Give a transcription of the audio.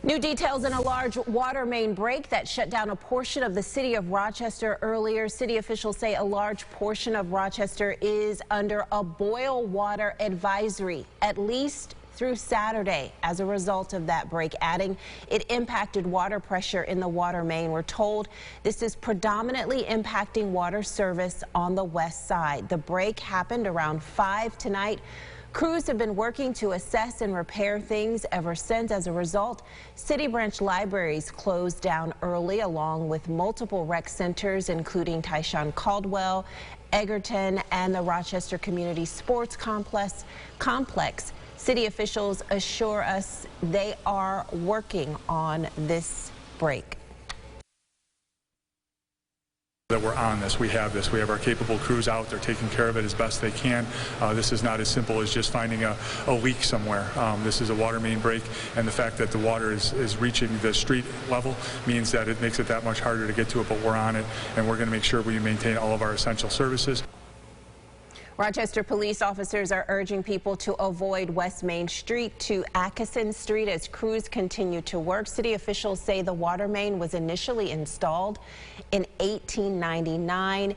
New details in a large water main break that shut down a portion of the city of Rochester earlier. City officials say a large portion of Rochester is under a boil water advisory, at least through Saturday, as a result of that break, adding it impacted water pressure in the water main. We're told this is predominantly impacting water service on the west side. The break happened around 5 tonight. Crews have been working to assess and repair things ever since. As a result, City Branch libraries closed down early, along with multiple rec centers, including Tyshawn Caldwell, Egerton, and the Rochester Community Sports Complex. City officials assure us they are working on this break. That we're on this. We have our capable crews out. They're taking care of it as best they can. This is not as simple as just finding a leak somewhere. This is a water main break, and the fact that the water is reaching the street level means that it makes it that much harder to get to it, but we're on it, and we're going to make sure we maintain all of our essential services. Rochester police officers are urging people to avoid West Main Street to Atkinson Street as crews continue to work. City officials say the water main was initially installed in 1899.